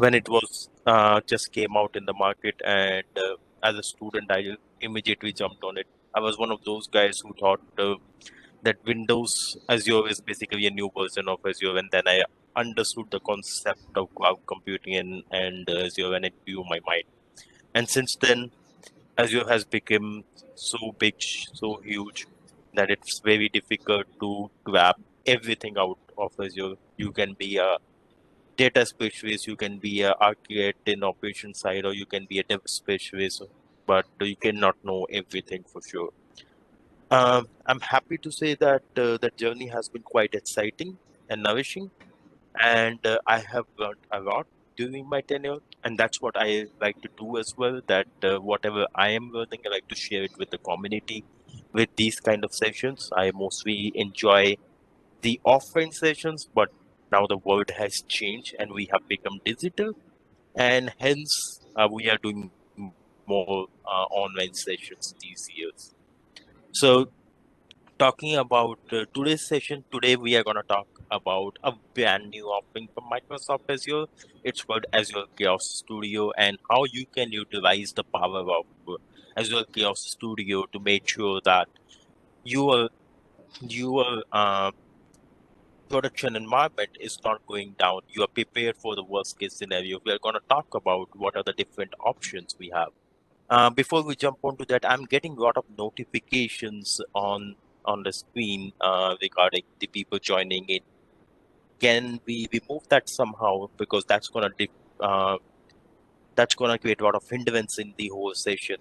when it was just came out in the market, and as a student, I immediately jumped on it. I was one of those guys who thought that Windows Azure is basically a new version of Azure, and then I understood the concept of cloud computing and Azure, and it blew my mind. And since then, Azure has become so big, so huge that it's very difficult to grab everything out of Azure. You can be a data specialist, you can be a architect in operation side, or you can be a dev specialist, but you cannot know everything for sure. I'm happy to say that that journey has been quite exciting and nourishing, and I have learned a lot during my tenure, and that's what I like to do as well. That whatever I am learning, I like to share it with the community. With these kind of sessions, I mostly enjoy the offline sessions, but now the world has changed and we have become digital, and hence we are doing more online sessions these years. So talking about today's session, today we are going to talk about a brand new offering from Microsoft Azure. It's called Azure Chaos Studio, and how you can utilize the power of Azure Chaos Studio to make sure that your your production environment is not going down. You are prepared for the worst case scenario. We are going to talk about what are the different options we have. Before we jump onto that, I'm getting a lot of notifications on the screen regarding the people joining in. Can we remove that somehow, because that's gonna create a lot of hindrance in the whole session.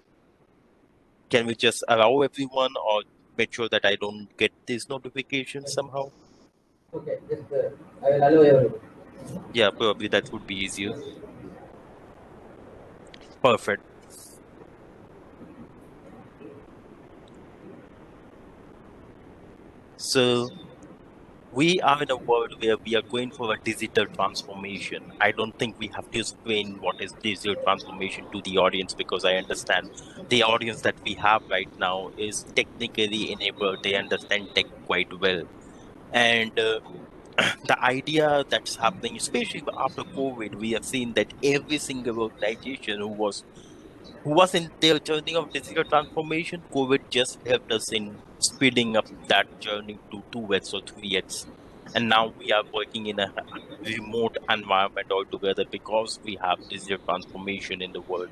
Can we just allow everyone, or make sure that I don't get these notifications somehow? Okay, just I will allow everyone. Yeah, probably that would be easier. Perfect. So we are in a world where we are going for a digital transformation. I don't think we have to explain what is digital transformation to the audience, because I understand the audience that we have right now is technically enabled. They understand tech quite well. And the idea that's happening, especially after COVID, we have seen that every single organization who was in their journey of digital transformation, COVID just helped us in speeding up that journey to 2x or 3x. And now we are working in a remote environment altogether because we have digital transformation in the world.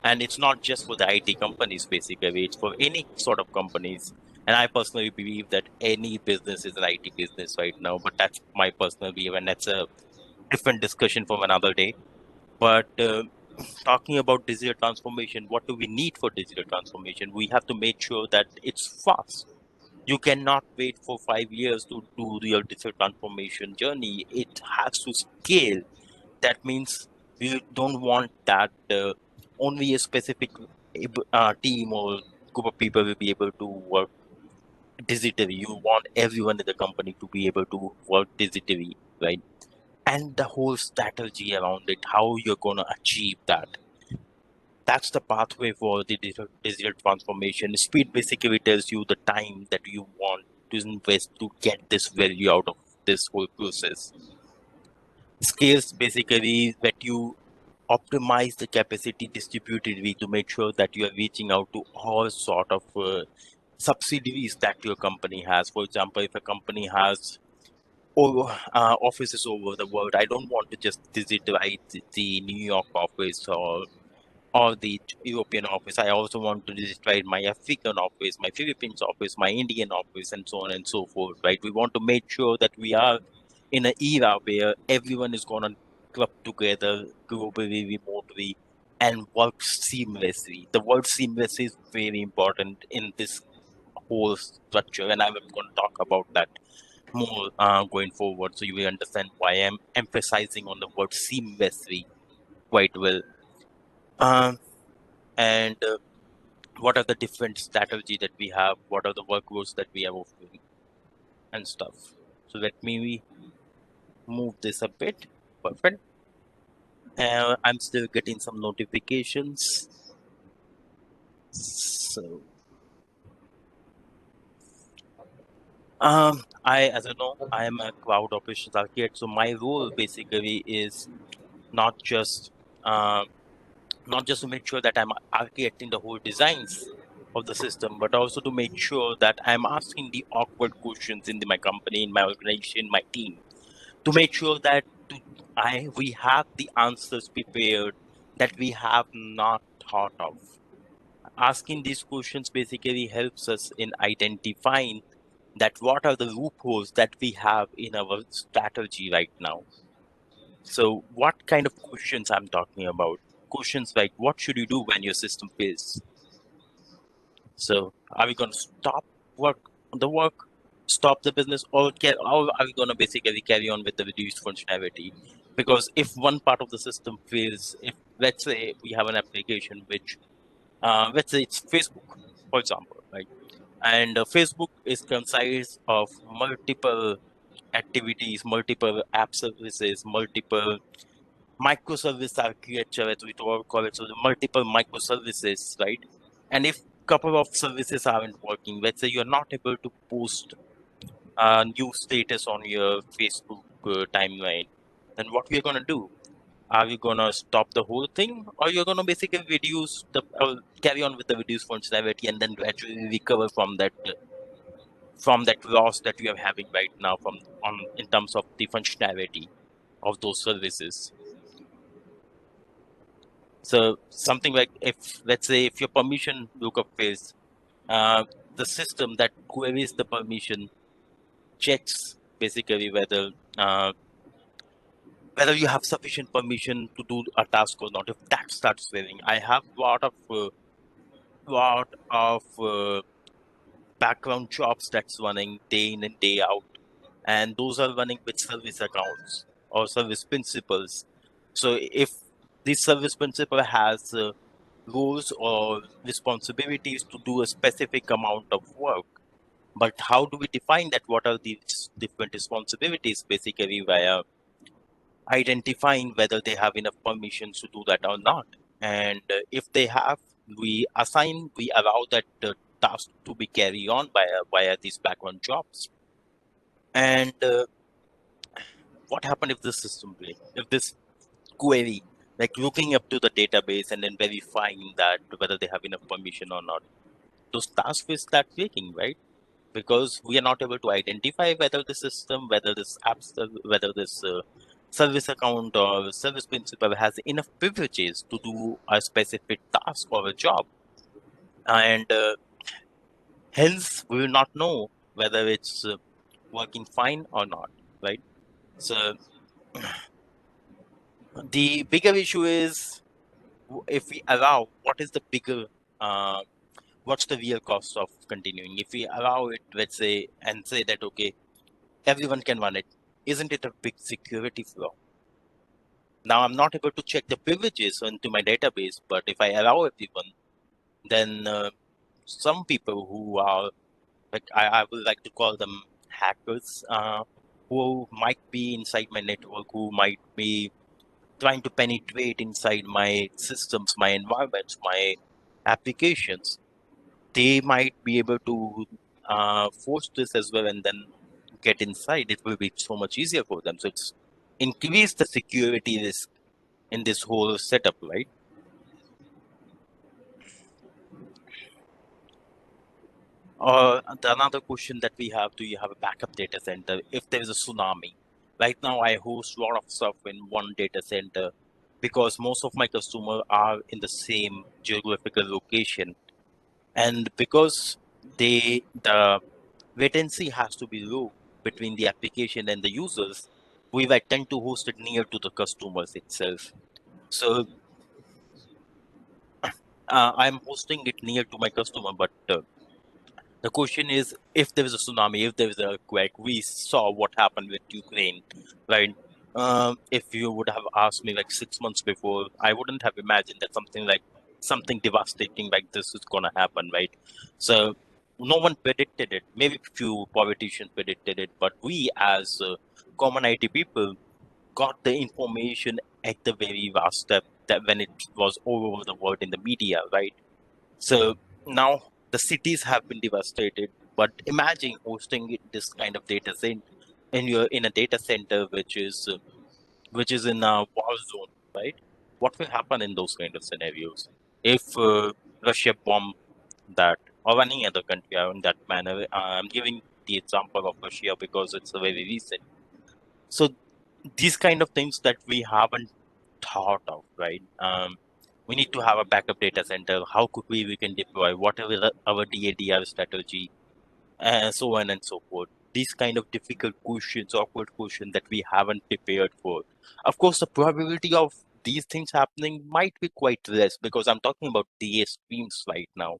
And it's not just for the IT companies, basically, it's for any sort of companies. And I personally believe that any business is an IT business right now, but that's my personal view, and that's a different discussion from another day. But talking about digital transformation, what do we need for digital transformation? We have to make sure that it's fast. You cannot wait for 5 years to do your digital transformation journey. It has to scale. That means we don't want that only a specific team or group of people will be able to work digitally. You want everyone in the company to be able to work digitally, right? And the whole strategy around it, how you're going to achieve that. That's the pathway for the digital transformation. Speed basically tells you the time that you want to invest to get this value out of this whole process. Scales basically that you optimize the capacity distributedly to make sure that you are reaching out to all sort of subsidiaries that your company has. For example, if a company has offices over the world, I don't want to just digitize the New York office or the European office. I also want to digitize my African office, my Philippines office, my Indian office, and so on and so forth, right? We want to make sure that we are in an era where everyone is going to club together globally, remotely, and work seamlessly. The word seamless is very important in this whole structure, and I'm going to talk about that more going forward, so you will understand why I'm emphasizing on the word seamlessly quite well. Um, and what are the different strategy that we have, what are the workloads that we are offering and stuff. So let me move this a bit. Perfect. I'm still getting some notifications. So I, as you know, I am a cloud operations architect, so my role basically is not just uh, not just to make sure that I'm architecting the whole designs of the system, but also to make sure that I'm asking the awkward questions in my company, in my organization, my team, to make sure that we have the answers prepared that we have not thought of. Asking these questions basically helps us in identifying that what are the loopholes that we have in our strategy right now. So what kind of questions I'm talking about? Questions like what should you do when your system fails? So are we going to stop work the work, stop the business, or are we going to basically carry on with the reduced functionality? Because if one part of the system fails, if let's say we have an application which, let's say it's Facebook, for example, right? And Facebook is comprised of multiple activities, multiple app services, multiple microservice architecture, as we call it, so the multiple microservices, right? And if couple of services aren't working, let's say you're not able to post a new status on your Facebook timeline, then what we're gonna do? Are we gonna stop the whole thing, or you're gonna basically reduce the carry on with the reduced functionality and then gradually recover from that loss that we are having right now from on in terms of the functionality of those services? So something like if let's say if your permission lookup fails, uh, the system that queries the permission checks basically whether you have sufficient permission to do a task or not. If that starts failing, I have lot of background jobs that's running day in and day out, and those are running with service accounts or service principals. So if this service principal has roles or responsibilities to do a specific amount of work, but how do we define that? What are these different responsibilities? Basically via identifying whether they have enough permissions to do that or not. And if they have, we allow that task to be carried on via these background jobs. And what happened if this system break? If this query, like looking up to the database and then verifying that whether they have enough permission or not, those tasks will start breaking, right? Because we are not able to identify whether the system, whether this service account or service principal has enough privileges to do a specific task or a job. And hence, we will not know whether it's working fine or not, right? So the bigger issue is if we allow, what is the bigger, uh, what's the real cost of continuing? If we allow it, let's say, and say that, okay, everyone can run it, isn't it a big security flaw? Now I'm not able to check the privileges into my database, but if I allow everyone, then some people who are like I would like to call them hackers, who might be inside my network, who might be trying to penetrate inside my systems, my environments, my applications, they might be able to force this as well and then get inside. It will be so much easier for them. So it's increase the security risk in this whole setup, right? Another question that we have, do you have a backup data center if there is a tsunami? Right now, I host a lot of stuff in one data center because most of my customers are in the same geographical location. And because the latency has to be low between the application and the users, we like tend to host it near to the customers itself. So I'm hosting it near to my customer, but the question is, if there is a tsunami, if there is an earthquake, we saw what happened with Ukraine, right? If you would have asked me like 6 months before, I wouldn't have imagined that something devastating like this is gonna happen, right? So no one predicted it. Maybe few politicians predicted it, but we as common IT people got the information at the very last step that when it was all over the world in the media, right? So now the cities have been devastated, but imagine hosting this kind of data center in a data center which is in a war zone. right? What will happen in those kind of scenarios if Russia bomb that or any other country in that manner? I'm giving the example of Russia because it's a very recent. So these kind of things that we haven't thought of, right? We need to have a backup data center. How could we can deploy whatever our DADR strategy, and so on and so forth. These kind of difficult questions, awkward questions that we haven't prepared for. Of course, the probability of these things happening might be quite less because I'm talking about the extremes right now.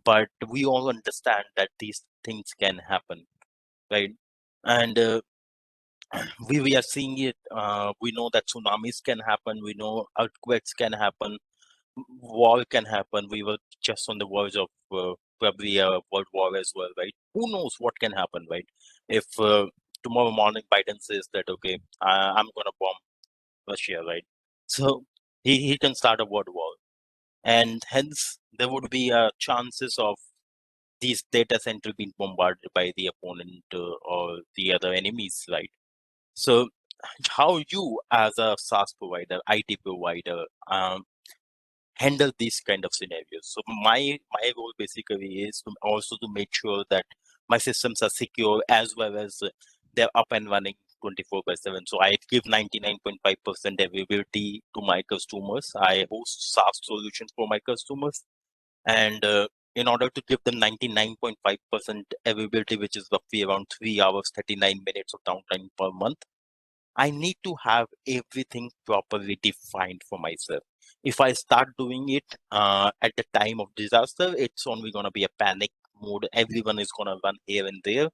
But we all understand that these things can happen, right? And we are seeing it. We know that tsunamis can happen. We know earthquakes can happen. War can happen. We were just on the verge of probably a world war as well, right? Who knows what can happen, right? If tomorrow morning Biden says that, okay, I'm going to bomb Russia, right? So he can start a world war. And hence, there would be chances of these data center being bombarded by the opponent or the other enemies, right? So how you as a SaaS provider, IT provider, handle these kind of scenarios. So my role basically is to also to make sure that my systems are secure as well as they're up and running 24/7. So I give 99.5% availability to my customers. I host SaaS solutions for my customers, and in order to give them 99.5% availability, which is roughly around 3 hours 39 minutes of downtime per month, I need to have everything properly defined for myself. If I start doing it at the time of disaster, it's only going to be a panic mode. Everyone is going to run here and there,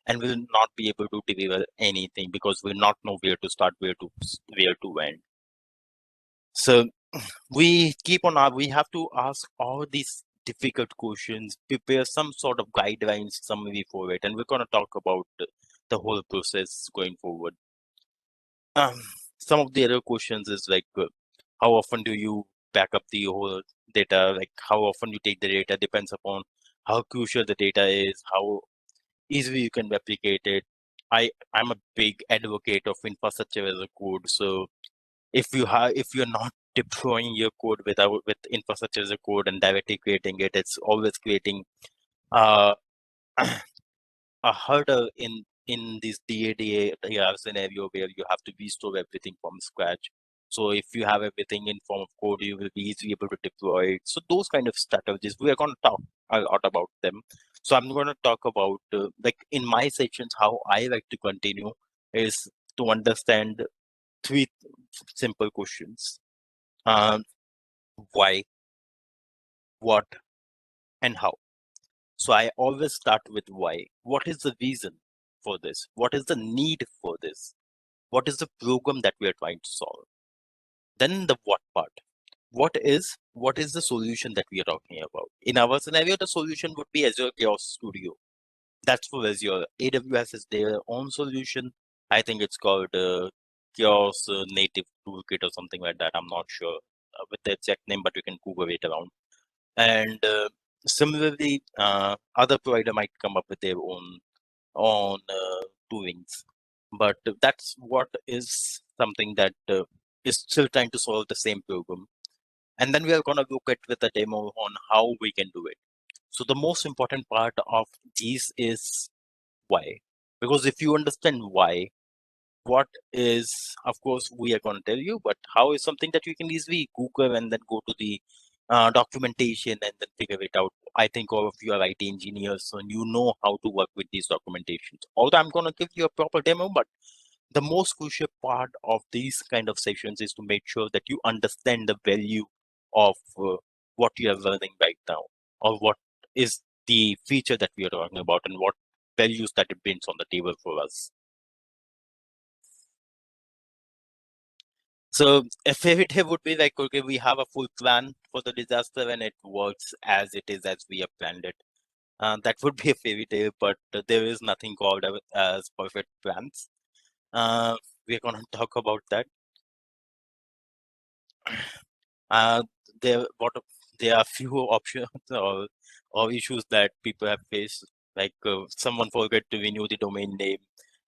and will not be able to deliver anything because we'll not know where to start, where to end. So we keep on. We have to ask all these difficult questions, prepare some sort of guidelines, summary for it, and we're going to talk about the whole process going forward. Um, some of the other questions is like, how often do you back up the whole data? Like, how often you take the data depends upon how crucial the data is, how easily you can replicate it. I'm a big advocate of infrastructure as a code. So if you're not deploying your code with infrastructure as a code and directly creating it, it's always creating uh a hurdle in this DADA scenario where you have to restore everything from scratch. So if you have everything in form of code, you will be easily able to deploy it. So those kind of strategies, we are going to talk a lot about them. So I'm going to talk about like in my sections, how I like to continue is to understand three simple questions: um, why, what, and how. So I always start with why. What is the reason for this? What is the need for this? What is the program that we are trying to solve? Then the what part. What is the solution that we are talking about? In our scenario, the solution would be Azure Chaos Studio. That's for Azure. AWS has their own solution. I think it's called Chaos Native Toolkit or something like that. I'm not sure with the exact name, but you can Google it around. And similarly, other provider might come up with their own doings, but that's what is something that is still trying to solve the same problem. And then we are going to look at with a demo on how we can do it. So the most important part of these is why, because if you understand why, what is, of course we are going to tell you, but how is something that you can easily Google and then go to the documentation and then figure it out. I think all of you are IT engineers, so you know how to work with these documentations. Although I'm going to give you a proper demo, but the most crucial part of these kind of sessions is to make sure that you understand the value of what you are learning right now, or what is the feature that we are talking about, and what values that it brings on the table for us. So a fairy tale would be like, okay, we have a full plan for the disaster and it works as it is as we have planned it. That would be a fairy tale, but there is nothing called as perfect plans. We're going to talk about that. Uh, there, what there are few options or issues that people have faced, like someone forgot to renew the domain name,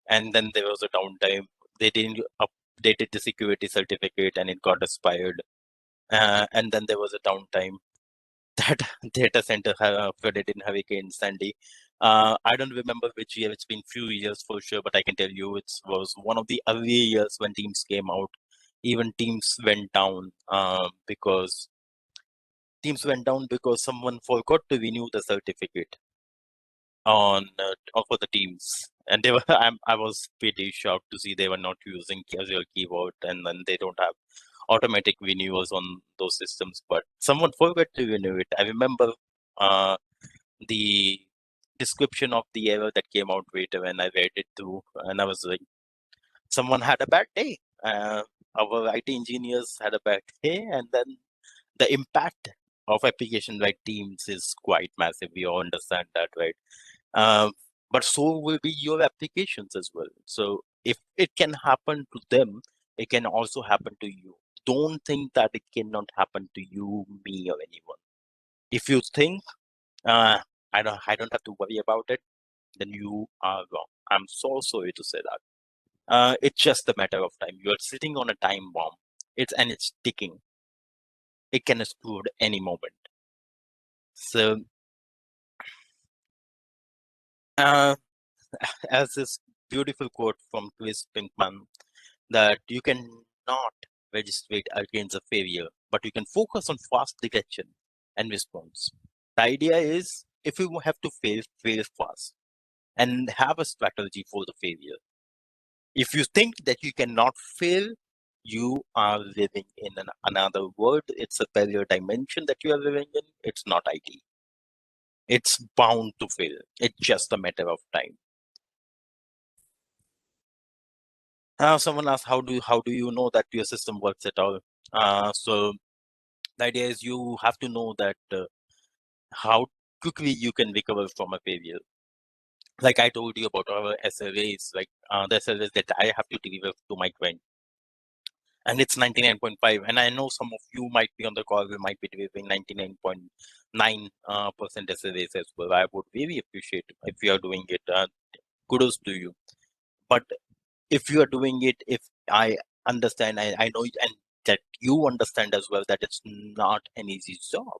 and then there was a downtime. They didn't updated the security certificate and it got expired. And then there was a downtime. That data center flooded in Hurricane Sandy. I don't remember which year. It's been few years for sure, but I can tell you it was one of the early years when Teams came out. Even Teams went down because someone forgot to renew the certificate for the Teams, and they were. I was pretty shocked to see they were not using casual keyboard, and then they don't have automatic renewals on those systems. But someone forgot to renew it. I remember uh, the description of the error that came out later, and I read it through, and I was like, someone had a bad day. Our IT engineers had a bad day, and then the impact of application like Teams is quite massive. We all understand that, right? Um, but so will be your applications as well. So if it can happen to them, it can also happen to you. Don't think that it cannot happen to you, me, or anyone. If you think uh, I don't have to worry about it, then you are wrong. I'm so sorry to say that. It's just a matter of time. You are sitting on a time bomb. It's ticking. It can explode any moment. So, uh, as this beautiful quote from Chris Pinkman, that you can not register against a failure, but you can focus on fast detection and response. The idea is if you have to fail, fail fast and have a strategy for the failure. If you think that you cannot fail, you are living in another world. It's a parallel dimension that you are living in. It's not IT. It's bound to fail. It's just a matter of time. Someone asked, how do you know that your system works at all? So the idea is you have to know that how quickly you can recover from a failure. Like I told you about our SLAs, like the SLAs that I have to deliver to my client, and it's 99.5. And I know some of you might be on the call, we might be delivering 99.9% SLAs as well. I would really appreciate if you are doing it. Kudos to you. But if you are doing it, if I understand, I know, and that you understand as well that it's not an easy job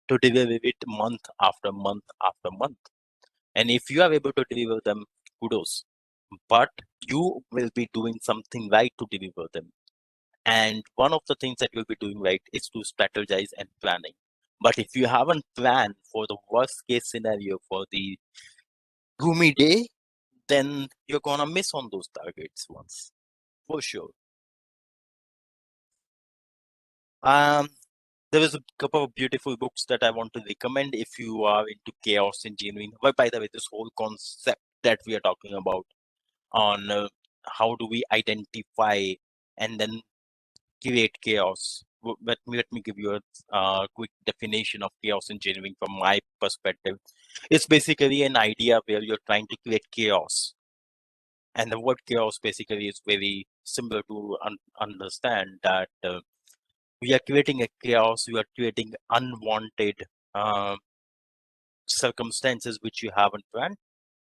to deliver it month after month after month. And if you are able to deliver them, kudos. But you will be doing something right to deliver them. And one of the things that you'll be doing right is to strategize and planning. But if you haven't planned for the worst case scenario for the gloomy day, then you're gonna miss on those targets once, for sure. Um, there is a couple of beautiful books that I want to recommend if you are into chaos engineering. But by the way, this whole concept that we are talking about on how do we identify and then create chaos. Let me give you a quick definition of chaos engineering from my perspective. It's basically an idea where you're trying to create chaos. And the word chaos basically is very similar to understand that we are creating a chaos, we are creating unwanted uh, circumstances which you haven't planned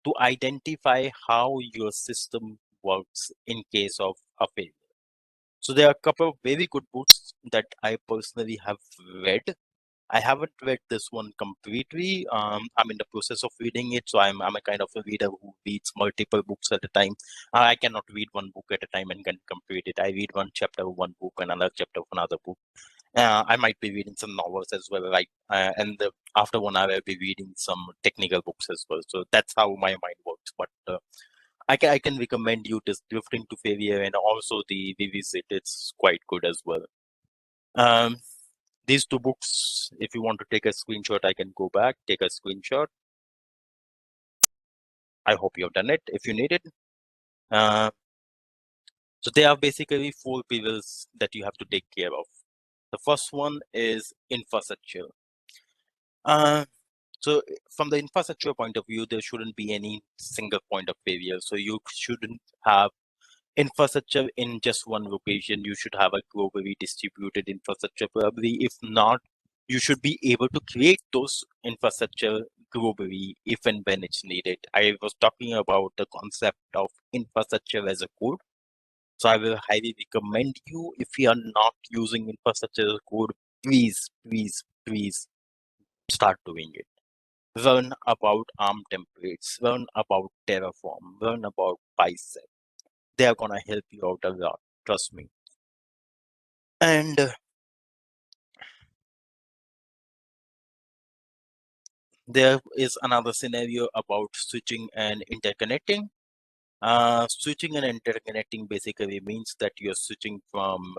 to identify how your system works in case of a failure. So there are a couple of very good books that I personally have read. I haven't read this one completely. I'm in the process of reading it, so I'm a kind of a reader who reads multiple books at a time. I cannot read one book at a time and can complete it. I read one chapter of one book, another chapter of another book. I might be reading some novels as well, right? After 1 hour, I'll be reading some technical books as well. So that's how my mind works. But I can recommend you this Drifting to Failure and also the Revisit. It's quite good as well. Um, these two books, if you want to take a screenshot, I can go back, take a screenshot. I hope you have done it if you need it. Uh, so there are basically four pillars that you have to take care of. The first one is infrastructure. Uh, so from the infrastructure point of view, there shouldn't be any single point of failure. So you shouldn't have infrastructure in just one location. You should have a globally distributed infrastructure probably. If not, you should be able to create those infrastructure globally if and when it's needed. I was talking about the concept of infrastructure as a code. So I will highly recommend you, if you are not using infrastructure as code, please start doing it. Learn about ARM templates, learn about Terraform, learn about Bicep. They are gonna help you out a lot. Trust me. And there is another scenario about switching and interconnecting. Switching and interconnecting basically means that you're switching from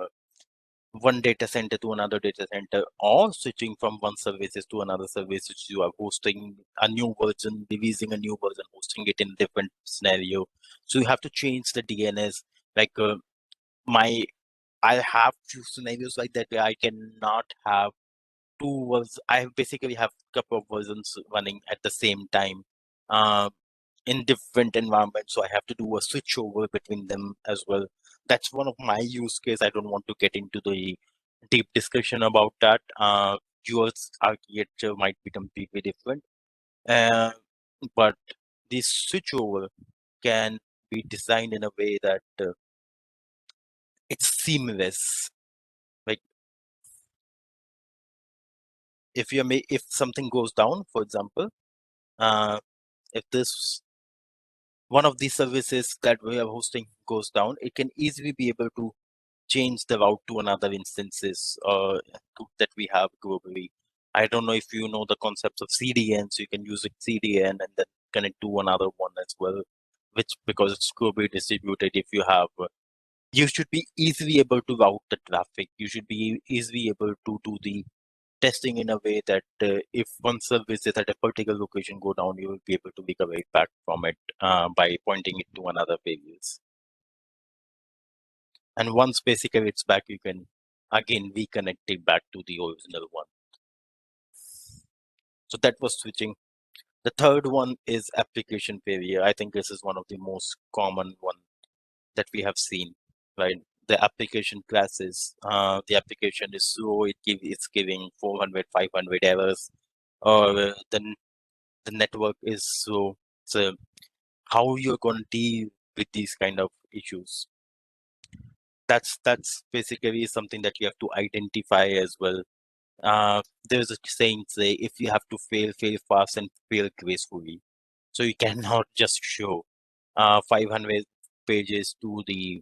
one data center to another data center, or switching from one services to another service, which you are hosting a new version, releasing a new version, hosting it in different scenario. So you have to change the DNS. Like my, I have few scenarios like that where I cannot have two was I basically have a couple of versions running at the same time in different environments. So I have to do a switch over between them as well. That's one of my use case. I don't want to get into the deep discussion about that. Yours architecture might be completely different. Uh, but this switch over can be designed in a way that it's seamless. Like if something goes down, for example, uh, if this one of these services that we are hosting goes down, it can easily be able to change the route to another instances that we have globally. I don't know if you know the concepts of CDN, so you can use a CDN and then connect to another one as well, which because it's globally distributed, if you have, you should be easily able to route the traffic. You should be easily able to do the testing in a way that if one service is at a particular location go down, you will be able to recover it back from it by pointing it to another variance. And once basically it's back, you can again reconnect it back to the original one. So that was switching. The third one is application failure. I think this is one of the most common one that we have seen, right? The application crashes. The application is slow. It's giving 400, 500 errors, or the network is slow. So how you're going to deal with these kind of issues? That's basically something that you have to identify as well. There's a saying, say, if you have to fail, fail fast and fail gracefully. So you cannot just show 500 pages to the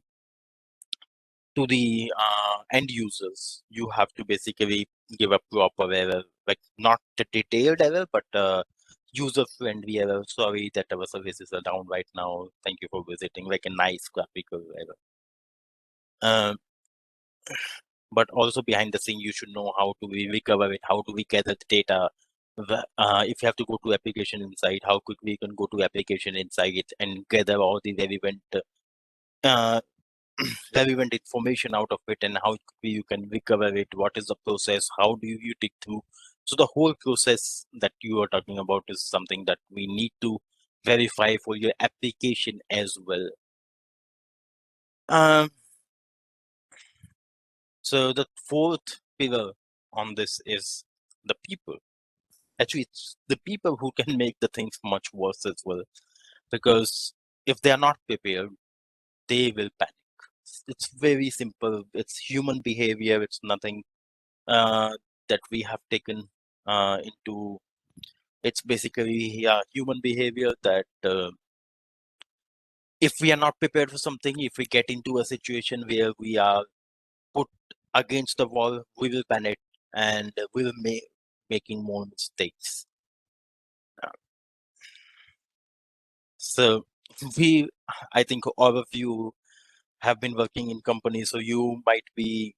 end users. You have to basically give a proper error, like not a detailed error, but user-friendly error. Sorry that our services are down right now. Thank you for visiting, like a nice graphical error. Um, but also behind the scene, you should know how to recover it, how do we gather the data. If you have to go to application insight, how quickly you can go to application insight and gather all the uh, relevant information out of it, and how quickly you can recover it. What is the process? How do you dig through? So the whole process that you are talking about is something that we need to verify for your application as well. Um, so the fourth pillar on this is the people. Actually, it's the people who can make the things much worse as well, because if they are not prepared, they will panic. It's very simple. It's human behavior. It's nothing uh, that we have taken into. It's basically, yeah, human behavior that if we are not prepared for something, if we get into a situation where we are put against the wall, we will panic and we will make making more mistakes. Uh, So we, I think all of you have been working in companies, so you might be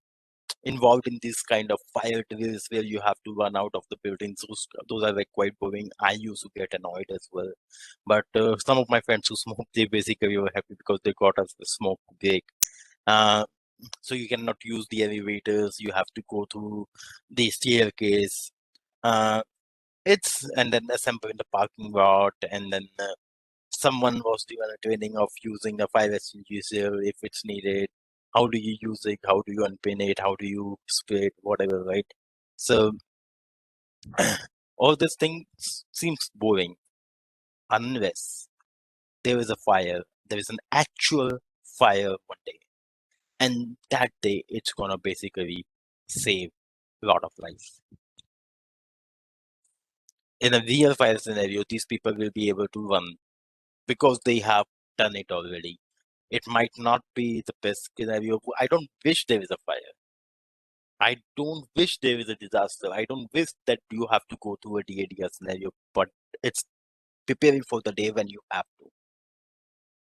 involved in this kind of fire drills where you have to run out of the buildings. Those are like quite boring. I used to get annoyed as well. But some of my friends who smoke, they basically were happy because they got us a smoke break. Uh, so you cannot use the elevators. You have to go through the staircase. Uh, and then assemble in the parking lot, and then someone was doing a training of using a fire extinguisher if it's needed. How do you use it? How do you unpin it? How do you spray it? Whatever, right? So all these things seems boring unless there is a fire. There is an actual fire one day. And that day, it's gonna basically save a lot of lives. In a real fire scenario, these people will be able to run because they have done it already. It might not be the best scenario. I don't wish there is a fire. I don't wish there is a disaster. I don't wish that you have to go through a DADR scenario, but it's preparing for the day when you have to.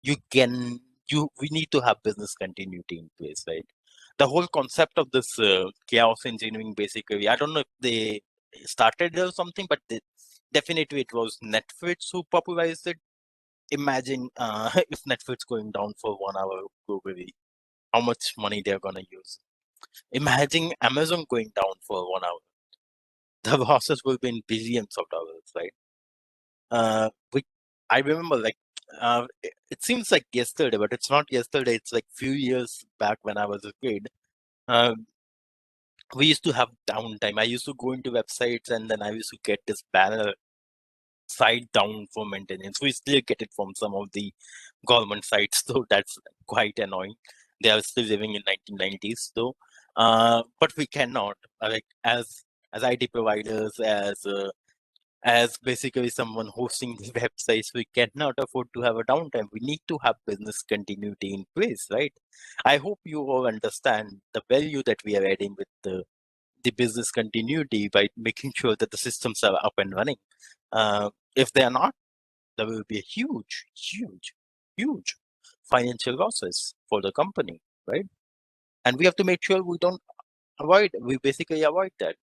You can, we need to have business continuity in place, right? The whole concept of this chaos engineering, basically, I don't know if they started it or something, but definitely it was Netflix who popularized it. Imagine if Netflix going down for 1 hour globally, how much money they're gonna use. Imagine Amazon going down for 1 hour. The losses will be in billions of dollars, right? We, I remember like it seems like yesterday, but it's not yesterday. It's like few years back when I was a kid. Uh, we used to have downtime. I used to go into websites and then I used to get this banner site down for maintenance. We still get it from some of the government sites, so that's quite annoying. They are still living in 1990s, though. But we cannot, like as IT providers, as basically someone hosting the websites, we cannot afford to have a downtime. We need to have business continuity in place, right? I hope you all understand the value that we are adding with the business continuity by making sure that the systems are up and running. If they are not, there will be a huge financial losses for the company, right? And we have to make sure we basically avoid that.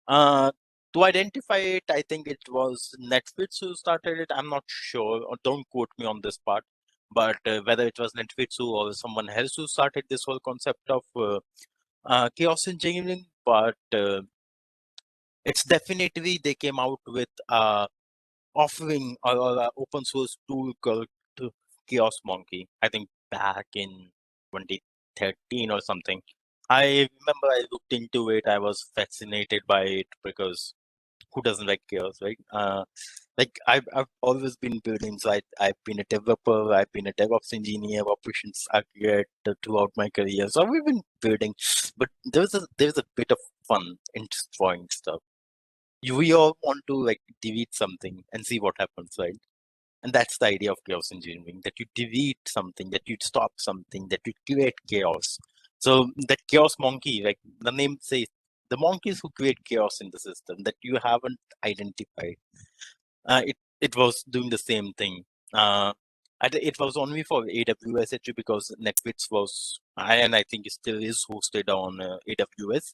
Uh, to identify it, I think it was Netflix who started it. I'm not sure, or don't quote me on this part. But whether it was Netflix or someone else who started this whole concept of chaos engineering, but it's definitely they came out with offering a open source tool called Chaos Monkey. I think back in 2013 or something. I remember I looked into it. I was fascinated by it because who doesn't like chaos, right? Like I've always been building. So I've been a developer. I've been a DevOps engineer, operations architect throughout my career. So we've been building, but there's a bit of fun in destroying stuff. We all want to like delete something and see what happens, right? And that's the idea of chaos engineering, that you delete something, that you stop something, that you create chaos. So that chaos monkey, like the name says, the monkeys who create chaos in the system that you haven't identified. It was doing the same thing. It was only for AWS actually because Netflix was, and I think it still is hosted on AWS,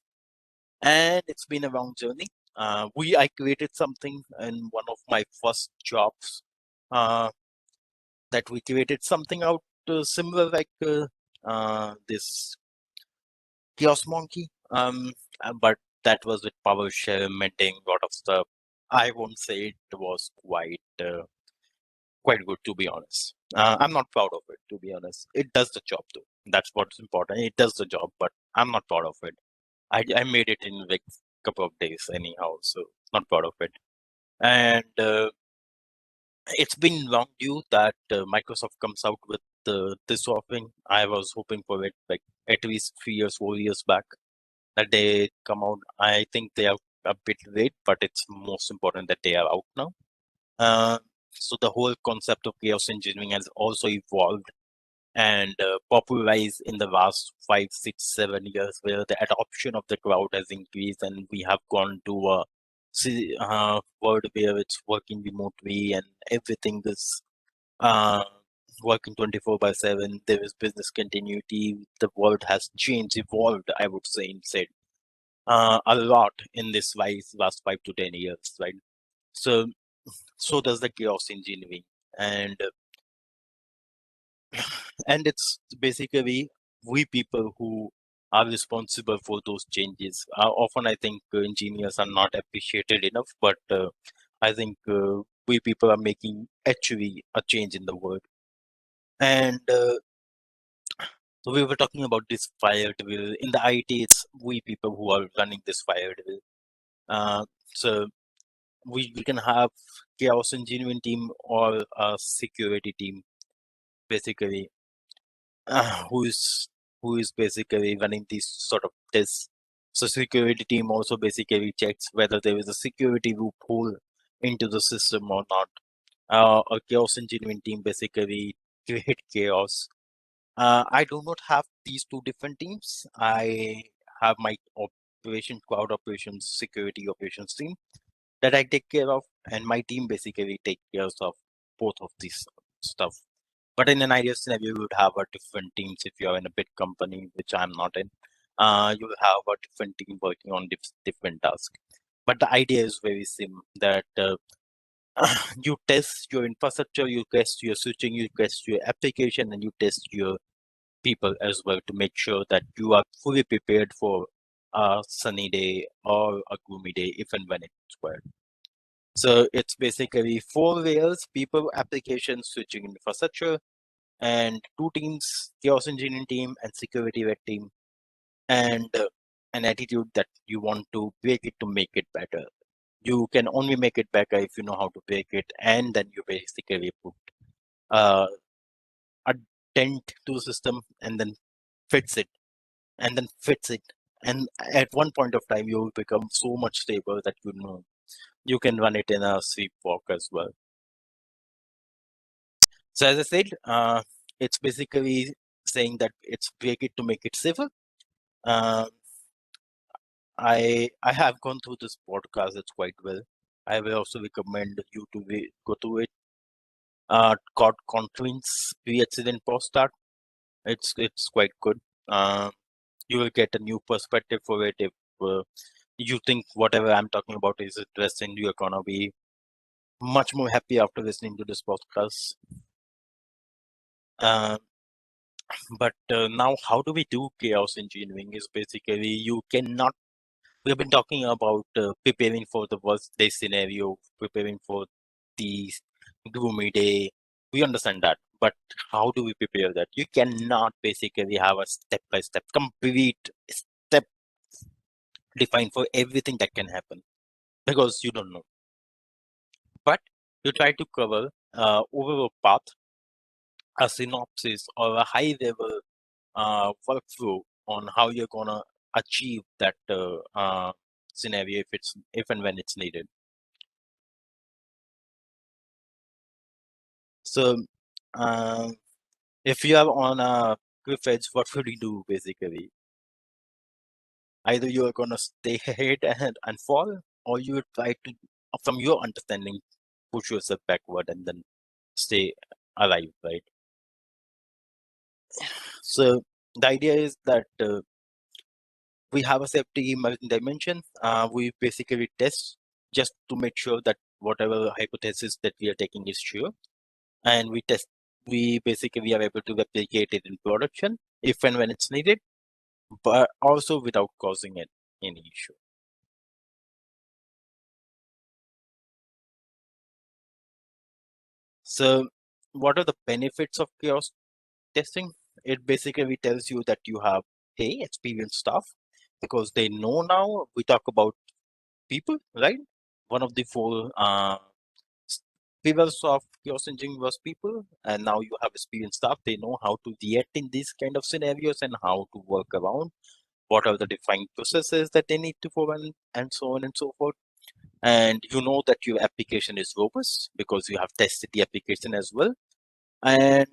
and it's been a long journey. I created something in one of my first jobs. Uh, that we created something out similar like this Chaos Monkey. But that was with PowerShell, minting, a lot of stuff. I won't say it was quite good to be honest. I'm not proud of it to be honest. It does the job though. That's what's important. It does the job, but I'm not proud of it. I made it in like a couple of days anyhow, so not proud of it. And it's been long due that Microsoft comes out with this offering. I was hoping for it like at least 3 years, 4 years back that they come out. I think they are a bit late, but it's most important that they are out now. Uh, so the whole concept of chaos engineering has also evolved and popularized in the last 5, 6, 7 years, where the adoption of the cloud has increased, and we have gone to a world where it's working remotely and everything is uh, working 24/7. There is business continuity. The world has changed, evolved, I would say, instead a lot in this last 5 to 10 years, right? So, so does the chaos engineering, and it's basically we people who are responsible for those changes. Often, I think engineers are not appreciated enough, but I think we people are making actually a change in the world. And so we were talking about this fire drill. In the IT, it's we people who are running this fire drill. So we can have chaos engineering team or a security team, basically, who is who is basically running these sort of tests. So security team also basically checks whether there is a security loophole into the system or not. A chaos engineering team basically create chaos. I do not have these two different teams. I have my cloud operations, security operations team that I take care of, and my team basically take care of both of these stuff. But in an ideal scenario, you would have a different teams if you're in a big company, which I'm not in. You will have a different team working on different tasks. But the idea is very similar that you test your infrastructure, you test your switching, you test your application, and you test your people as well to make sure that you are fully prepared for a sunny day or a gloomy day, if and when it's required. So it's basically four layers: people, application, switching infrastructure, and two teams: chaos engineering team and security red team, and an attitude that you want to break it to make it better. You can only make it better if you know how to break it, and then you basically put uh, a dent to the system and then fix it, and then fix it. And at one point of time, you will become so much stable that you know you can run it in a sleepwalk as well. So as I said, it's basically saying that it's break it to make it safer. Uh, I have gone through this podcast. It's quite well. I will also recommend you to go to it. Called Confluence pre-accident post-start. It's quite good. You will get a new perspective for it if you think whatever I'm talking about is interesting. You're gonna be much more happy after listening to this podcast. Uh, but now, how do we do chaos engineering? Is basically you cannot. We've been talking about preparing for the worst day scenario, preparing for the gloomy day. We understand that, but how do we prepare that? You cannot basically have a step by step, complete step defined for everything that can happen because you don't know. But you try to cover overall path, a synopsis, or a high level workflow on how you're gonna achieve that scenario if and when it's needed. So, um, if you are on a cliff edge, what would you do basically? Either you are gonna stay ahead and fall, or you would try to, from your understanding, push yourself backward and then stay alive, right? So the idea is that we have a safety dimension. We basically test just to make sure that whatever hypothesis that we are taking is true, and we test. We basically are able to replicate it in production if and when it's needed, but also without causing it any issue. So, what are the benefits of chaos testing? It basically tells you that you have, hey, experienced staff because they know now. We talk about people, right? One of the four pillars of chaos engineering was people, and now you have experienced staff. They know how to react in these kind of scenarios and how to work around. What are the defined processes that they need to follow, and so on and so forth. And you know that your application is robust because you have tested the application as well, and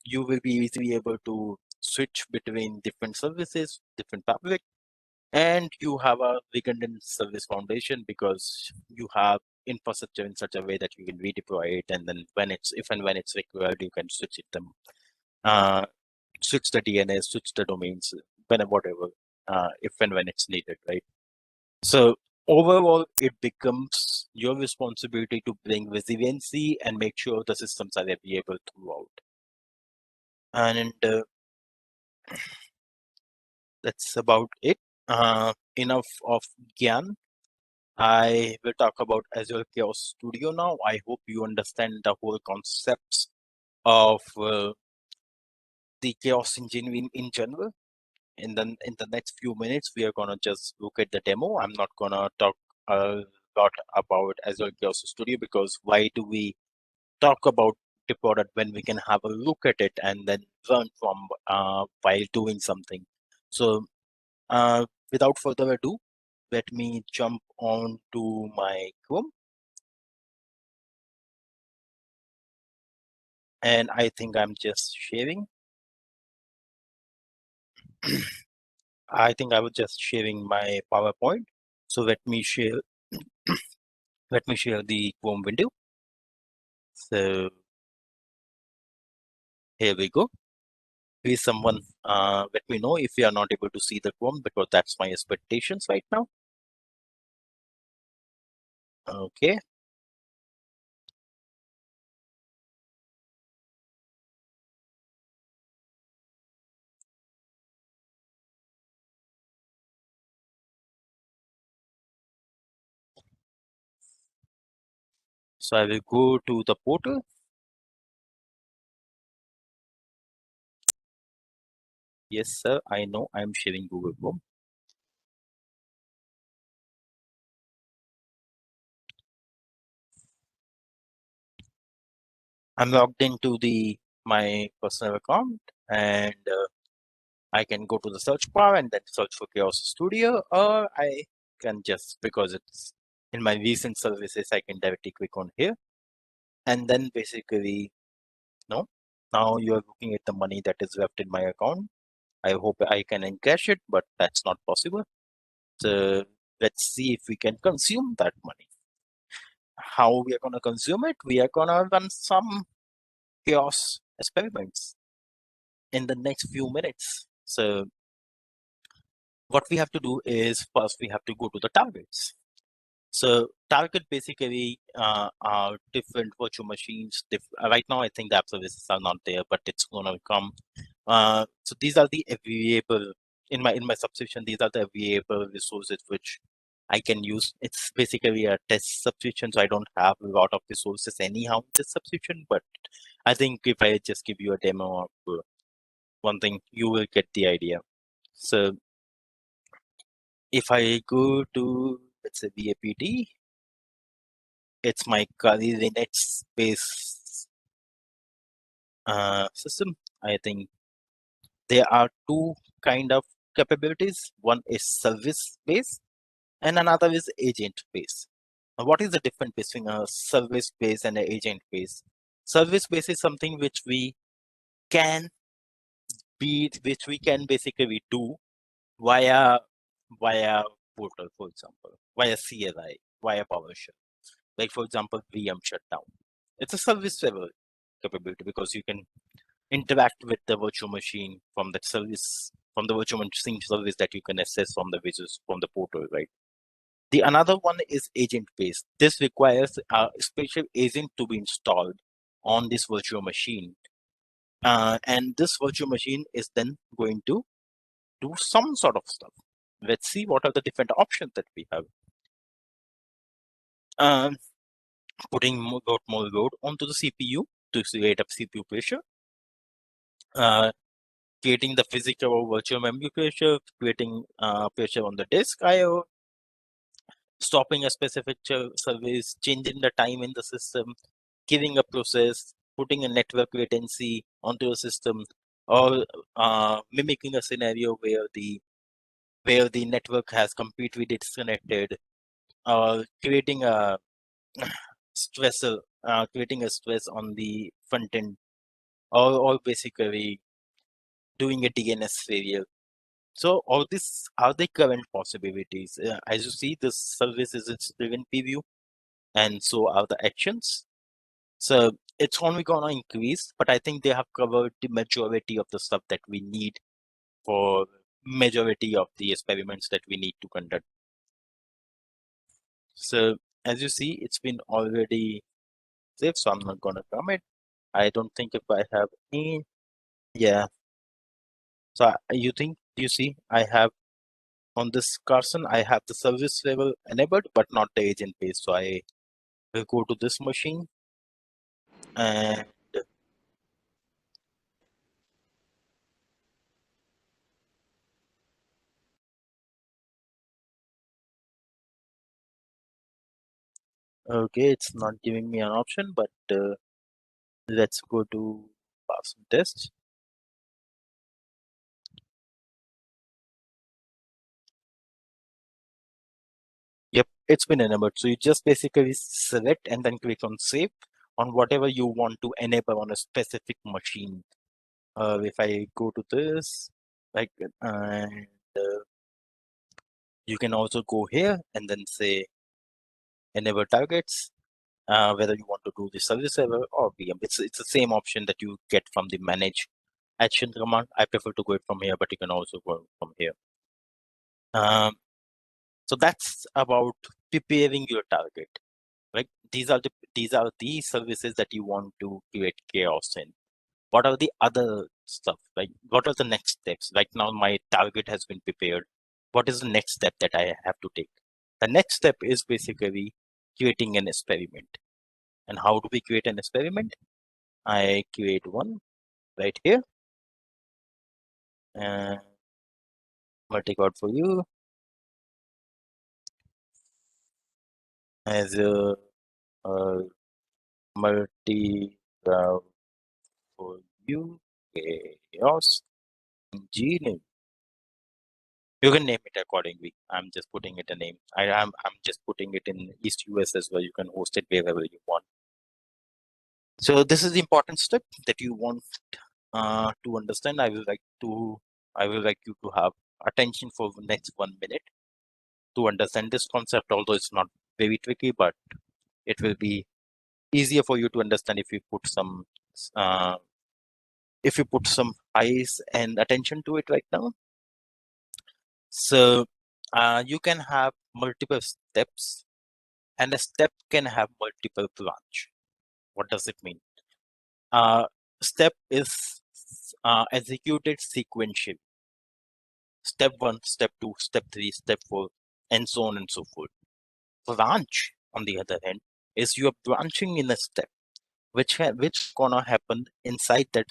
you will be easily able to switch between different services, different fabric, and you have a redundant service foundation because you have infrastructure in such a way that you can redeploy it, and then when it's if and when it's required, you can switch it them, uh, switch the DNS, switch the domains, whenever, whatever, if and when it's needed, right? So overall, it becomes your responsibility to bring resiliency and make sure the systems are reliable throughout. And that's about it. Enough of Gyan. I will talk about Azure Chaos Studio now. I hope you understand the whole concepts of the chaos engineering in general. In the next few minutes, we are gonna just look at the demo. I'm not gonna talk a lot about Azure Chaos Studio because why do we talk about interactive product when we can have a look at it and then learn from while doing something. So without further ado, let me jump on to my Chrome. And I think I'm just sharing. I think I was just sharing my PowerPoint. So let me share the Chrome window. So here we go. Please someone let me know if you are not able to see the Chrome because that's my expectations right now. Okay. So I will go to the portal. Yes, sir. I know I'm sharing Google Chrome. I'm logged into the my personal account and I can go to the search bar and then search for Chaos Studio, or I can just because it's in my recent services, I can directly click on here and then basically no. Now you are looking at the money that is left in my account. I hope I can encash it, but that's not possible. So let's see if we can consume that money. How we are going to consume it? We are going to run some chaos experiments in the next few minutes. So what we have to do is first we have to go to the targets. So target basically are different virtual machines. Right now, I think the app services are not there, but it's going to come. So these are the available in my subscription. These are the available resources which I can use. It's basically a test subscription, so I don't have a lot of resources anyhow in this subscription. But I think if I just give you a demo of one thing, you will get the idea. So if I go to let's say VAPD, it's my Kali Linux based system. I think there are two kind of capabilities. One is service based and another is agent based. Now, what is the difference between a service based and an agent based? Service based is something can which we can basically do via via portal, for example, via CLI, via PowerShell. Like for example, VM shutdown. It's a service level capability because you can interact with the virtual machine from the service from the virtual machine service that you can access from the visitors from the portal, right? The another one is agent based. This requires a special agent to be installed on this virtual machine, and this virtual machine is then going to do some sort of stuff. Let's see what are the different options that we have. Um, Putting more load onto the CPU to create up CPU pressure, uh, creating the physical virtual memory pressure, creating pressure on the disk IO, stopping a specific service, changing the time in the system, giving a process, putting a network latency onto a system, or mimicking a scenario where the network has completely disconnected, or creating a stress on the front end, or basically doing a DNS failure. So all these are the current possibilities. As you see, this service is still in preview, and so are the actions. So it's only gonna increase, but I think they have covered the majority of the stuff that we need for majority of the experiments that we need to conduct. So as you see, it's been already saved, so I'm not gonna commit. I don't think if I have any, yeah. So you see, I have on this Carson, I have the service level enabled, but not the agent base. So I will go to this machine and okay, it's not giving me an option, but Let's go to pass some tests. Yep, it's been enabled. So you just basically select and then click on save on whatever you want to enable on a specific machine. If I go to this, like, and you can also go here and then say enable targets, whether you want to do the service server or VM. It's the same option that you get from the manage action command. I prefer to go it from here, but you can also go from here. So that's about preparing your target. Right? These are the services that you want to create chaos in. What are the other stuff? Like what are the next steps? Right now my target has been prepared. What is the next step that I have to take? The next step is basically creating an experiment. And how do we create an experiment? I create one right here. And I'll take out for you as a multi route for you chaos engineering. You can name it accordingly. I'm just putting it a name. I'm just putting it in East US as well. You can host it wherever you want. So this is the important step that you want to understand. I will like you to have attention for the next 1 minute to understand this concept. Although it's not very tricky, but it will be easier for you to understand uh, if you put some eyes and attention to it right now. So you can have multiple steps, and a step can have multiple branch. What does it mean? Uh, Step is executed sequentially. Step one, step two, step three, step four, and so on and so forth. Branch, on the other hand, is you are branching in a step which gonna happen inside that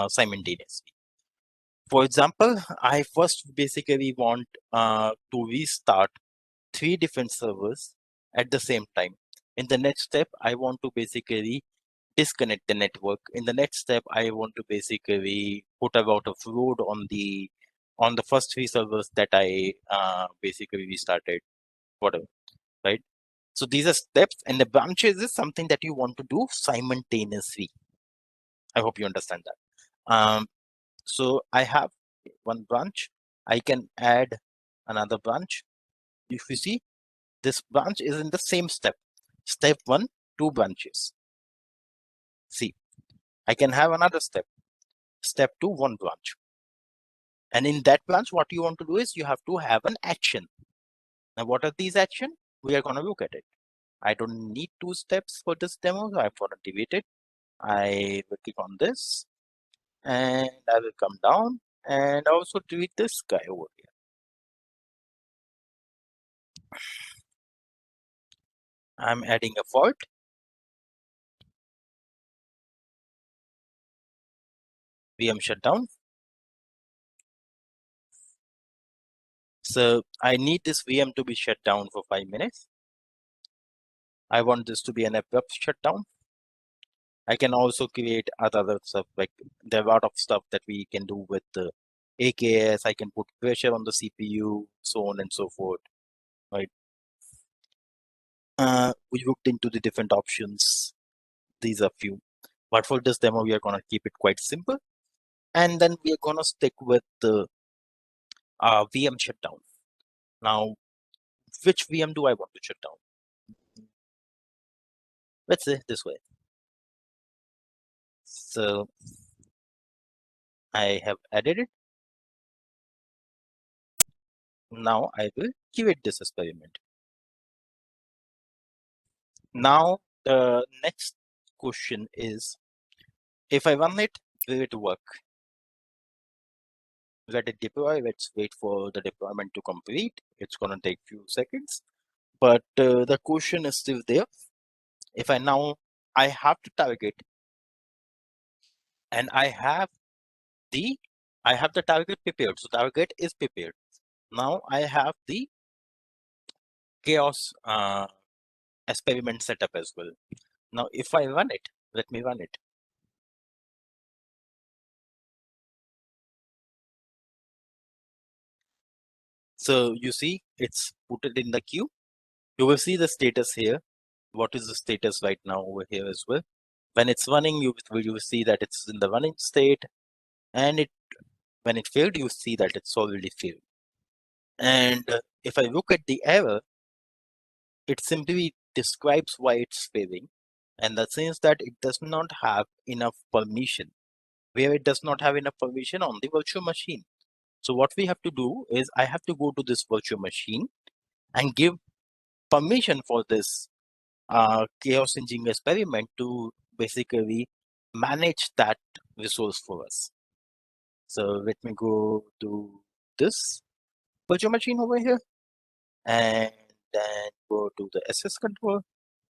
simultaneously. For example, I first basically want to restart 3 different servers at the same time. In the next step, I want to basically disconnect the network. In the next step, I want to basically put a route of load on the first 3 servers that I basically restarted, whatever, right? So these are steps, and the branches is something that you want to do simultaneously. I hope you understand that. So I have one branch. I can add another branch. If you see, this branch is in the same step. Step one, 2 branches. See, I can have another step. Step two, 1 branch. And in that branch, what you want to do is you have to have an action. Now, what are these action? We are going to look at it. I don't need 2 steps for this demo, so I'm going to delete it. I will click on this and I will come down and also delete this guy over here. I'm adding a fault. VM shutdown. So I need this VM to be shut down for 5 minutes. I want this to be an abrupt shutdown. I can also create other stuff, like there are a lot of stuff that we can do with the AKS. I can put pressure on the CPU, so on and so forth, right? We looked into the different options. These are few, but for this demo, we are gonna keep it quite simple, and then we are gonna stick with the VM shutdown. Now, which VM do I want to shut down? Let's say this way. So I have added it. Now I will create this experiment. Now the next question is, if I run it, will it work? Let it deploy. Let's wait for the deployment to complete. It's gonna take few seconds, but the question is still there. If I have to target, and the I have the target prepared. So target is prepared. Now I have the chaos experiment setup as well. Now if I run it, let me run it. So you see, it's put it in the queue. You will see the status here. What is the status right now over here as well? When it's running, you will see that it's in the running state, and when it failed, you see that it's already failed. And if I look at the error, it simply describes why it's failing, and that says that it does not have enough permission. Where it does not have enough permission on the virtual machine. So what we have to do is I have to go to this virtual machine and give permission for this chaos engine experiment to basically manage that resource for us. So let me go to this virtual machine over here and then go to the SS control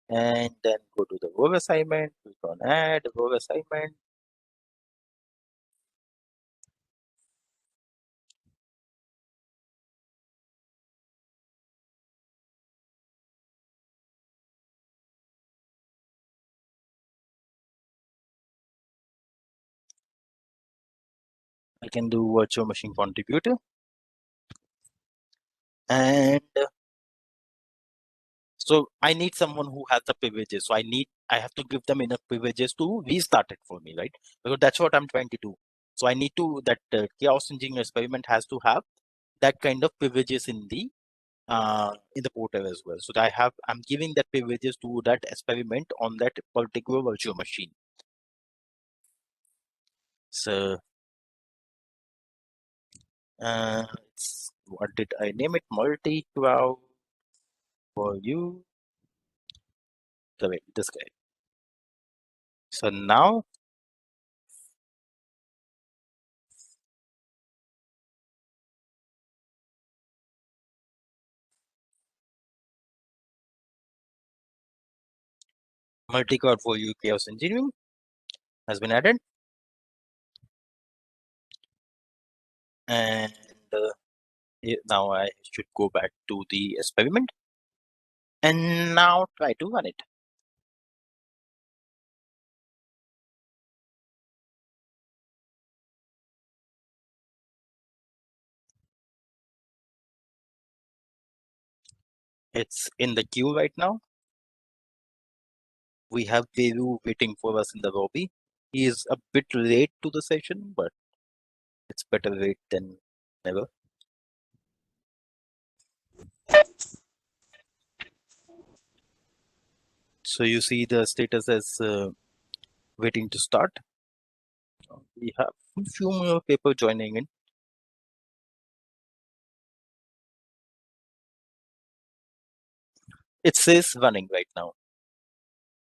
and then go to the role assignment. Click on add role assignment. I can do virtual machine contributor and so I need someone who has the privileges. So I have to give them enough privileges to restart it for me, right? Because that's what I'm trying to do. So I need to that chaos engine experiment has to have that kind of privileges in the portal as well. So that I'm giving that privileges to that experiment on that particular virtual machine. So what did I name it? Multi cloud for you. Correct, this guy. So now multi cloud for you chaos engineering has been added. And now I should go back to the experiment and now try to run it. It's in the queue right now. We have Devu waiting for us in the lobby. He is a bit late to the session, but it's better late than never. So you see the status as waiting to start. We have a few more people joining in. It says running right now.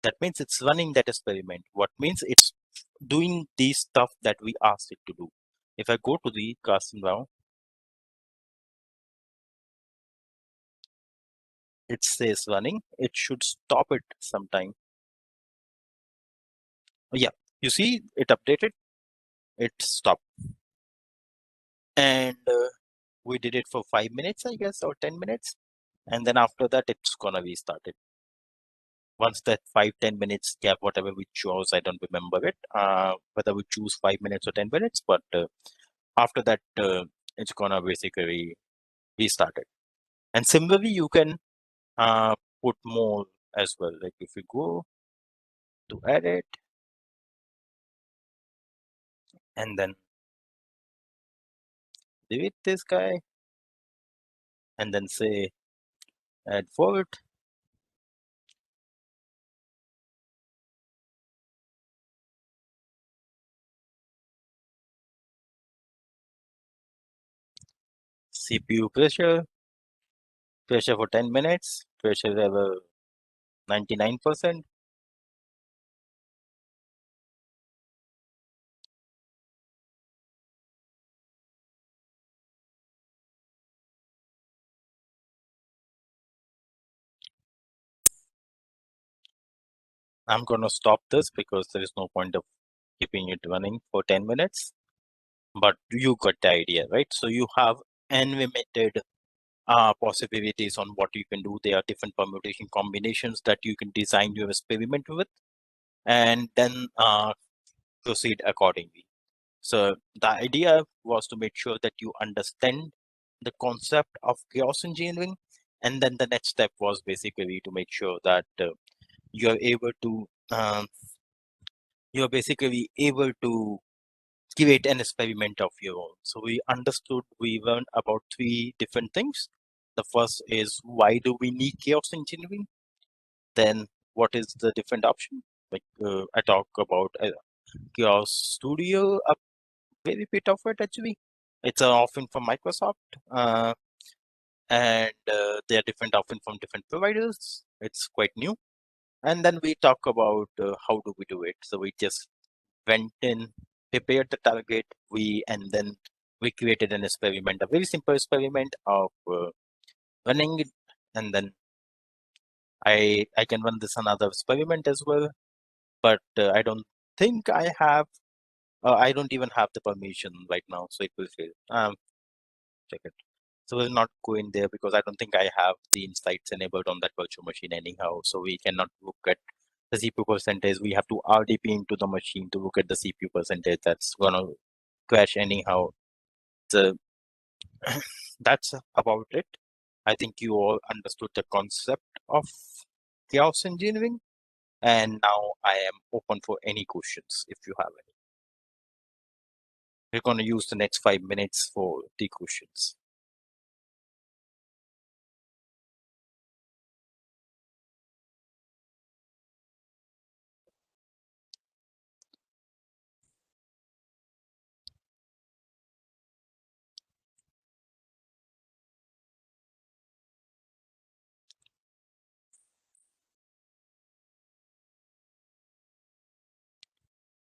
That means it's running that experiment. What means it's doing the stuff that we asked it to do. If I go to the custom now, it says running. It should stop it sometime. Yeah, you see it updated. It stopped. And we did it for 5 minutes, I guess, or 10 minutes. And then after that, it's gonna be started. Once that 5-10 minutes gap, whatever we chose, I don't remember it, whether we choose 5 minutes or 10 minutes, but after that, it's gonna basically restart it. And similarly, you can put more as well. Like if you go to edit and then delete this guy and then say add forward, CPU pressure for 10 minutes, pressure level 99%. I'm going to stop this because there is no point of keeping it running for 10 minutes. But you got the idea, right? So you have unlimited possibilities on what you can do. There are different permutation combinations that you can design your experiment with and then proceed accordingly. So the idea was to make sure that you understand the concept of chaos engineering, and then the next step was basically to make sure that you're able to you're basically able to create an experiment of your own. So we learned about three different things. The first is, why do we need chaos engineering? Then what is the different option? Like I talk about Chaos Studio, a very bit of it actually. It's often from Microsoft, and they are different often from different providers. It's quite new. And then we talk about how do we do it. So we just went in, prepared the target, and then we created an experiment, a very simple experiment of running it, and then I can run this another experiment as well, but I don't think I have. I don't even have the permission right now, so it will fail. Check it. So we'll not go in there because I don't think I have the insights enabled on that virtual machine anyhow. So we cannot look at the CPU percentage. We have to RDP into the machine to look at the CPU percentage. That's gonna crash anyhow. So that's about it. I think you all understood the concept of chaos engineering, and now I am open for any questions if you have any. We're going to use the next 5 minutes for the questions.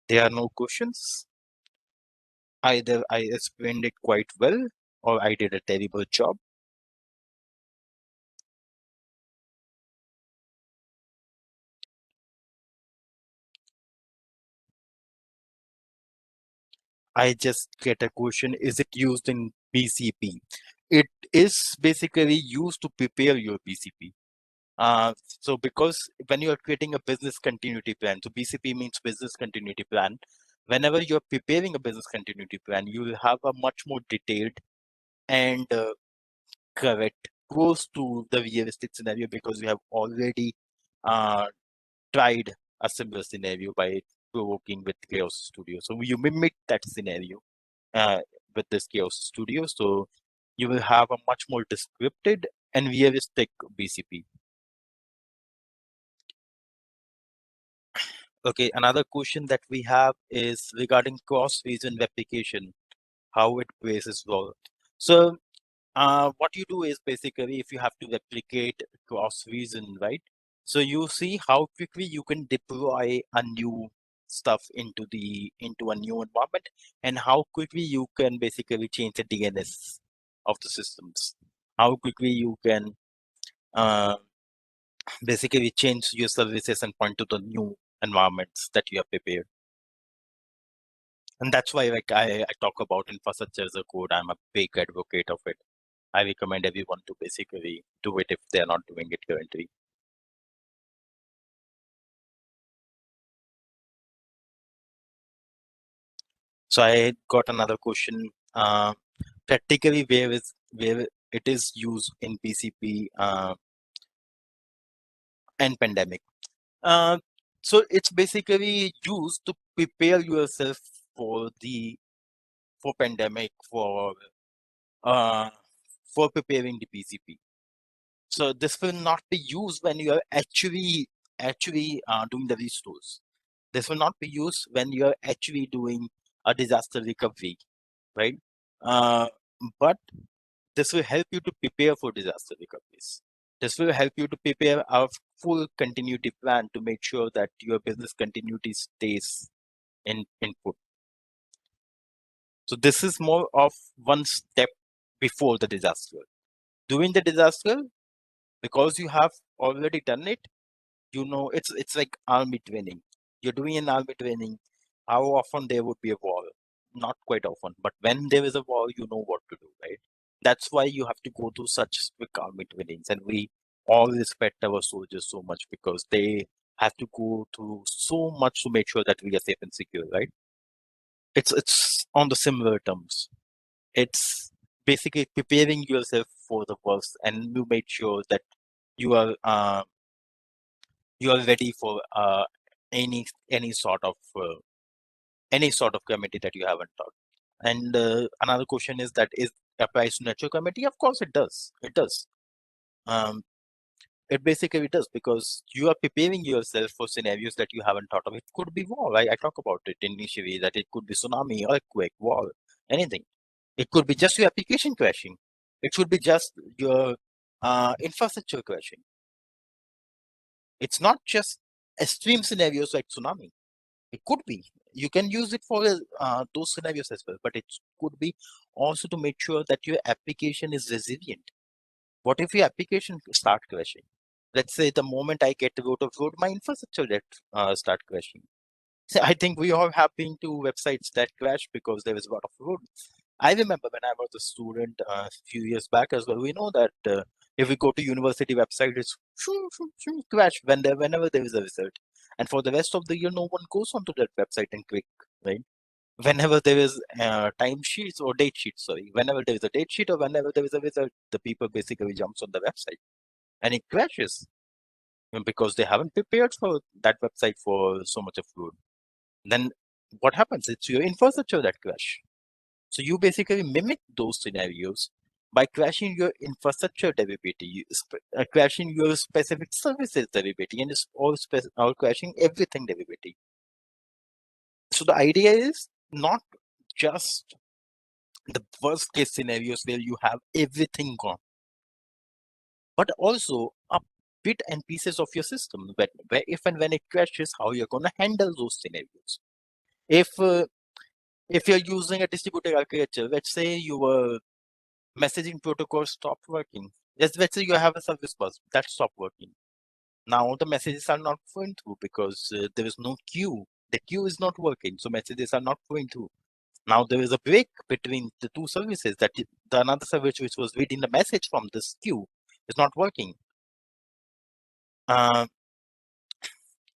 There are no questions. Either I explained it quite well or I did a terrible job. I just get a question, is it used in BCP? It is basically used to prepare your BCP. So because when you are creating a business continuity plan, so BCP means business continuity plan. Whenever you're preparing a business continuity plan, you will have a much more detailed and correct, close to the realistic scenario because you have already uh, tried a similar scenario by provoking with Chaos Studio. So you mimic that scenario uh, with this Chaos Studio. So you will have a much more descripted and realistic BCP. Okay, another question that we have is regarding cross-region replication, how it plays role. So what you do is basically if you have to replicate cross-region, right? So you see how quickly you can deploy a new stuff into a new environment, and how quickly you can basically change the DNS of the systems. How quickly you can uh, basically change your services and point to the new environments that you have prepared. And that's why like I talk about infrastructure as a code. I'm a big advocate of it. I recommend everyone to basically do it if they're not doing it currently. So I got another question. Practically, where it is used in PCP and pandemic. Uh, so it's basically used to prepare yourself for the for pandemic uh, for preparing the PCP. So this will not be used when you are actually doing the restores. This will not be used when you are actually doing a disaster recovery, right? Uh, but this will help you to prepare for disaster recoveries. This will help you to prepare a full continuity plan to make sure that your business continuity stays in input. So this is more of one step before the disaster. During the disaster, because you have already done it, you know it's like army training. You're doing an army training. How often there would be a war? Not quite often, but when there is a war, you know what to do, right? That's why you have to go through such quick army trainings, and we all respect our soldiers so much because they have to go through so much to make sure that we are safe and secure, right? It's on the similar terms. It's basically preparing yourself for the worst, and you made sure that you are ready for any any sort of calamity that you haven't thought. And another question is that is applies to natural calamity? Of course, it does. It does. Um, it basically does because you are preparing yourself for scenarios that you haven't thought of. It could be war. I talk about it initially that it could be tsunami, earthquake, war, anything. It could be just your application crashing. It could be just your infrastructure crashing. It's not just extreme scenarios like tsunami. It could be. You can use it for those scenarios as well, but it could be also to make sure that your application is resilient. What if your application start crashing? Let's say the moment I get to go to road, my infrastructure that start crashing. So I think we all have been to websites that crash because there is a lot of road. I remember when I was a student a few years back as well. We know that if we go to university website, it's crash whenever there is a result, and for the rest of the year, no one goes onto that website and click, right? Whenever there is time sheets or date sheets, sorry, whenever there is a date sheet or whenever there is a result, the people basically jumps on the website and it crashes because they haven't prepared for that website for so much of load. Then what happens? It's your infrastructure that crash. So you basically mimic those scenarios by crashing your infrastructure availability, crashing your specific services availability, and all crashing everything availability. So the idea is not just the worst case scenarios where you have everything gone, but also a bit and pieces of your system where if and when it crashes, how you're going to handle those scenarios. If uh, if you're using a distributed architecture, let's say your messaging protocol stopped working. Let's say you have a service bus that stopped working. Now the messages are not going through because there is no queue. The queue is not working, so messages are not going through. Now there is a break between the two services the another service which was reading the message from this queue is not working. Uh,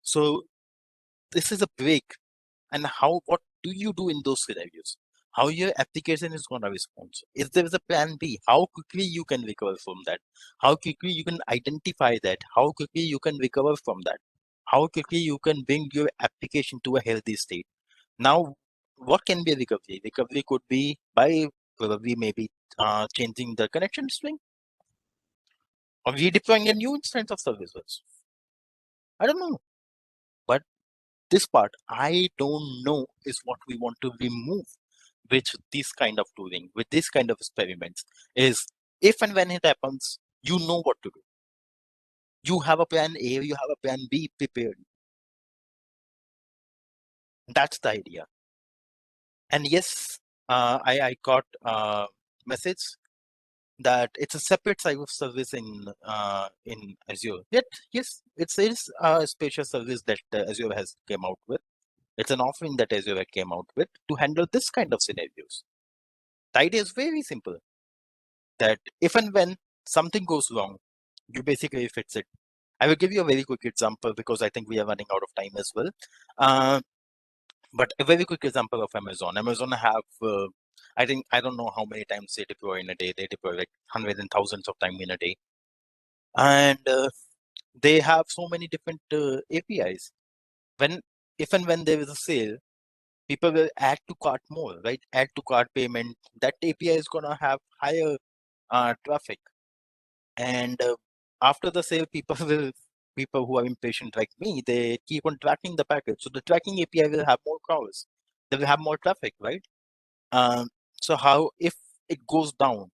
so this is a break. And what do you do in those scenarios? How your application is going to respond? If there is a plan B, how quickly you can recover from that? How quickly you can identify that? How quickly you can recover from that? How quickly you can bring your application to a healthy state? Now, what can be a recovery? Recovery could be by probably maybe changing the connection string or redeploying a new instance of services. I don't know. But this part, I don't know, is what we want to remove with this kind of tooling, with this kind of experiments, is if and when it happens, you know what to do. You have a plan A, you have a plan B prepared. That's the idea. And yes, I got a message that it's a separate type of service in Azure. Yet, yes, it's a special service that Azure has came out with. It's an offering that Azure came out with to handle this kind of scenarios. The idea is very simple that if and when something goes wrong, you basically fix it. I will give you a very quick example because I think we are running out of time as well. Uh, but a very quick example of Amazon. Amazon have, I think, I don't know how many times they deploy in a day. They deploy like hundreds and thousands of times in a day. And they have so many different APIs. When, if and when there is a sale, people will add to cart more, right? Add to cart payment. That API is going to have higher traffic. And after the sale, people who are impatient like me, they keep on tracking the package. So the tracking API will have more calls. They will have more traffic, right? Um, so how if it goes down,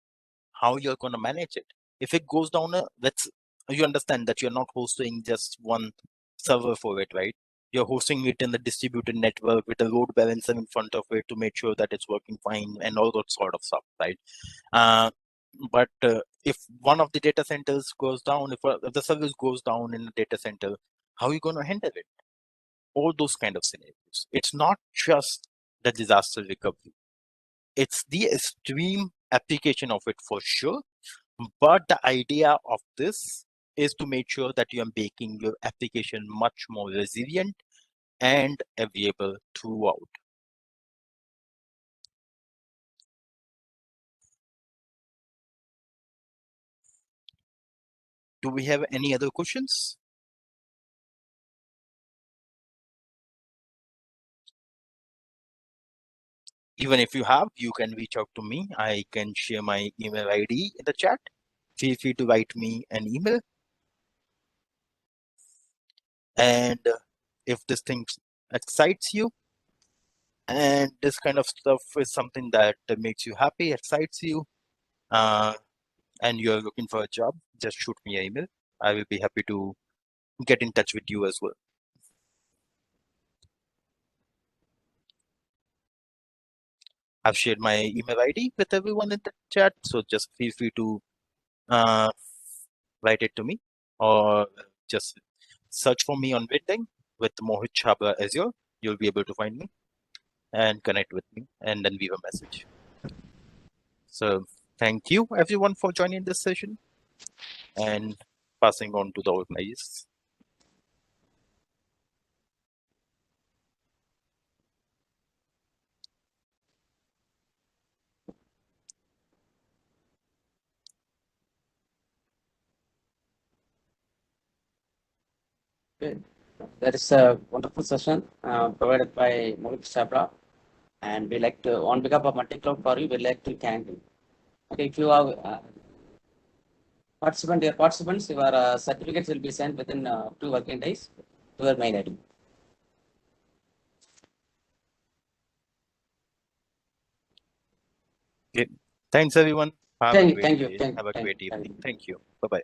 how you're going to manage it? If it goes down, let's you understand that you're not hosting just one server for it, right? You're hosting it in the distributed network with a load balancer in front of it to make sure that it's working fine and all that sort of stuff, right? Uh, but if one of the data centers goes down, if the service goes down in the data center, how are you going to handle it? All those kind of scenarios. It's not just the disaster recovery. It's the extreme application of it for sure. But the idea of this is to make sure that you are making your application much more resilient and available throughout. Do we have any other questions? Even if you have, you can reach out to me. I can share my email ID in the chat. Feel free to write me an email. And if this thing excites you, and this kind of stuff is something that makes you happy, excites you, and you're looking for a job, just shoot me an email. I will be happy to get in touch with you as well. I've shared my email ID with everyone in the chat, so just feel free to uh, write it to me, or just search for me on LinkedIn with Mohit Chabra Azure. You'll be able to find me and connect with me, and then leave a message. So thank you everyone for joining this session and passing on to the organizers. Okay. That is a wonderful session provided by Mohit Chabra. And we like to, on behalf of multi-cloud for you, we like to thank you. Okay, if you have dear participants, your certificates will be sent within 2 working days to your mail ID. Okay. Thanks everyone. Have a great Thank you, day. Have a great evening. you. Thank you. Bye bye.